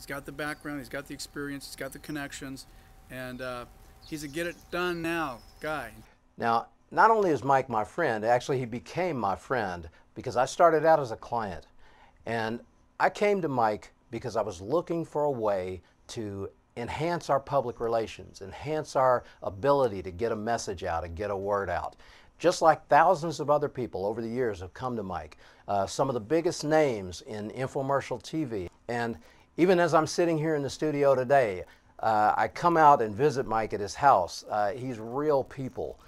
He's got the background, he's got the experience, he's got the connections, and he's a get-it-done-now guy. Now, not only is Mike my friend, actually he became my friend because I started out as a client. And I came to Mike because I was looking for a way to enhance our public relations, enhance our ability to get a message out and get a word out. Just like thousands of other people over the years have come to Mike, some of the biggest names in infomercial TV. And even as I'm sitting here in the studio today, I come out and visit Mike at his house. He's real people.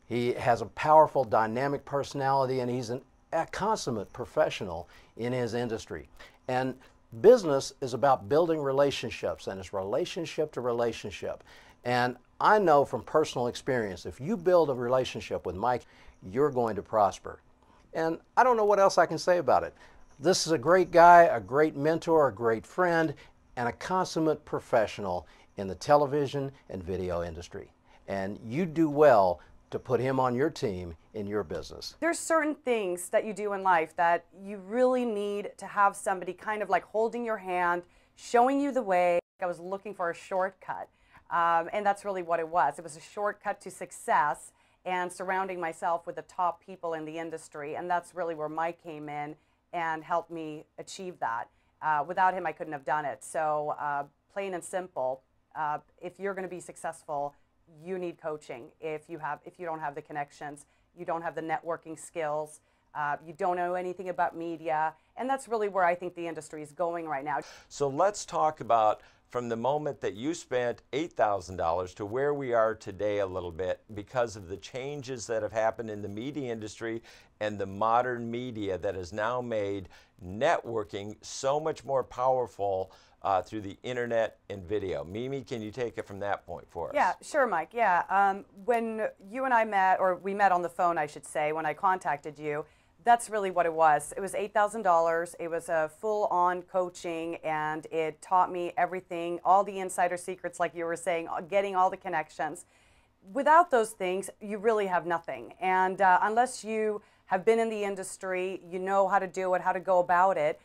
He has a powerful, dynamic personality, and he's a consummate professional in his industry. And business is about building relationships, and it's relationship to relationship. And I know from personal experience, if you build a relationship with Mike, you're going to prosper. And I don't know what else I can say about it. This is a great guy, a great mentor, a great friend, and a consummate professional in the television and video industry. And you do well to put him on your team in your business. There's certain things that you do in life that you really need to have somebody kind of like holding your hand, showing you the way. I was looking for a shortcut, and that's really what it was. It was a shortcut to success and surrounding myself with the top people in the industry, and that's really where Mike came in and helped me achieve that. Without him, I couldn't have done it. So plain and simple, if you're going to be successful, you need coaching. If you don't have the connections, you don't have the networking skills, you don't know anything about media, and that's really where I think the industry is going right now. So let's talk about from the moment that you spent $8,000 to where we are today a little bit because of the changes that have happened in the media industry and the modern media that has now made networking so much more powerful through the internet and video. Mimi, can you take it from that point for us? Yeah, sure, Mike. Yeah, when you and I met, or we met on the phone, I should say, when I contacted you, that's really what it was. It was $8,000. It was a full-on coaching, and it taught me everything, all the insider secrets, like you were saying, getting all the connections. Without those things, you really have nothing. And unless you have been in the industry, you know how to do it, how to go about it.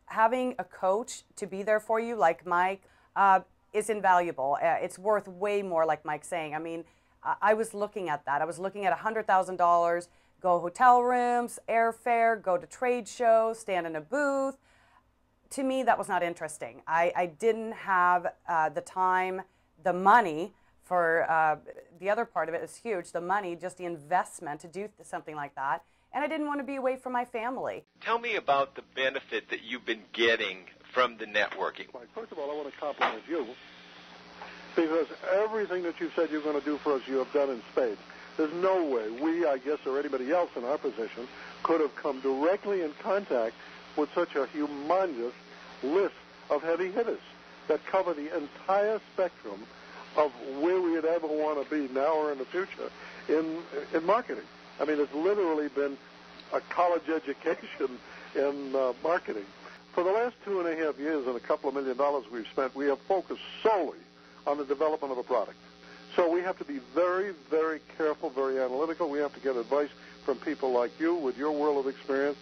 Having a coach to be there for you, like Mike, is invaluable. It's worth way more, like Mike's saying. I mean, I was looking at that. I was looking at $100,000, go hotel rooms, airfare, go to trade shows, stand in a booth. To me, that was not interesting. I didn't have the time, the money for, the other part of it is huge, the money, just the investment to do something like that. And I didn't want to be away from my family. Tell me about the benefit that you've been getting from the networking. First of all, I want to compliment you because everything that you said you're going to do for us, you have done in spades. There's no way we, I guess, or anybody else in our position could have come directly in contact with such a humongous list of heavy hitters that cover the entire spectrum of where we would ever want to be now or in the future in marketing. I mean, it's literally been a college education in marketing. For the last 2.5 years and a couple of $1 million we've spent, we have focused solely on the development of a product. So we have to be very, very careful, very analytical. We have to get advice from people like you with your world of experience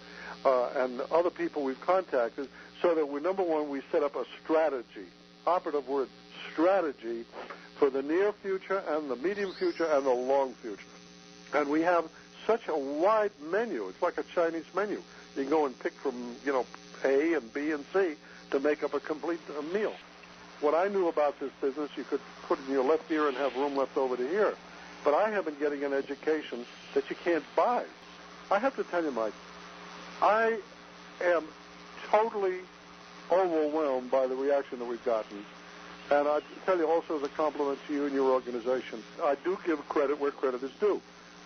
and other people we've contacted so that we, number one, we set up a strategy, operative word, strategy for the near future and the medium future and the long future. And we have such a wide menu. It's like a Chinese menu. You can go and pick from, A and B and C to make up a complete meal. What I knew about this business, you could put in your left ear and have room left over to hear. But I have been getting an education that you can't buy. I have to tell you, Mike, I am totally overwhelmed by the reaction that we've gotten. And I tell you also as a compliment to you and your organization, I do give credit where credit is due.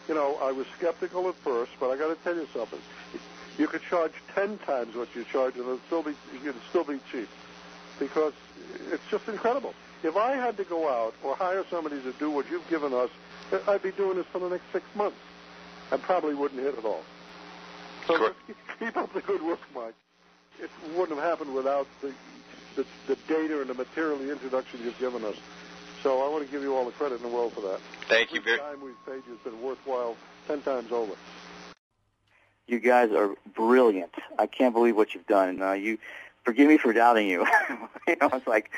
I was skeptical at first, but I got to tell you something. You could charge 10 times what you charge, and it'd still be cheap, because it's just incredible. If I had to go out or hire somebody to do what you've given us, I'd be doing this for the next 6 months, and probably wouldn't hit at all. So Correct. Keep up the good work, Mike. It wouldn't have happened without the data and the material, the introduction you've given us. So I want to give you all the credit in the world for that. Thank you Every very time we've paid you has been worthwhile 10 times over. You guys are brilliant. I can't believe what you've done. You forgive me for doubting you. You know, it's like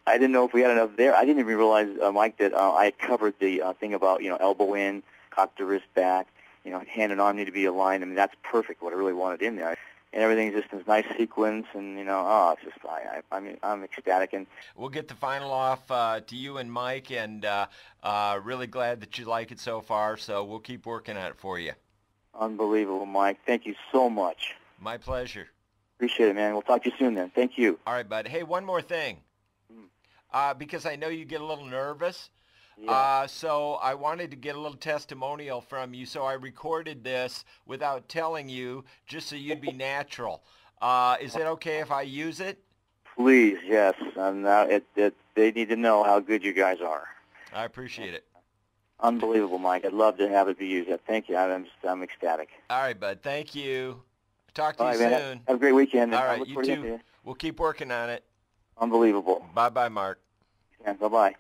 I didn't know if we had enough there. I didn't even realize, Mike, that I had covered the thing about, you know, elbow in, cock the wrist back, you know, hand and arm need to be aligned. I mean, that's perfect, what I really wanted in there. And everything's just in this nice sequence, and, you know, it's just, I mean, I'm ecstatic. And we'll get the final off to you and Mike, and really glad that you like it so far, so we'll keep working on it for you. Unbelievable, Mike. Thank you so much. My pleasure. Appreciate it, man. We'll talk to you soon then. Thank you. All right, bud. Hey, one more thing. Because I know you get a little nervous. Yeah. So I wanted to get a little testimonial from you, so I recorded this without telling you, just so you'd be natural. Is it okay if I use it? Please, yes. They need to know how good you guys are. I appreciate it. Unbelievable, Mike. I'd love to have it be used. Thank you. I'm ecstatic. All right, bud. Thank you. Talk to you All right, soon. man. Have a great weekend. All I right, look you forward to too. it. We'll keep working on it. Unbelievable. Bye-bye, Mark. Yeah, bye-bye.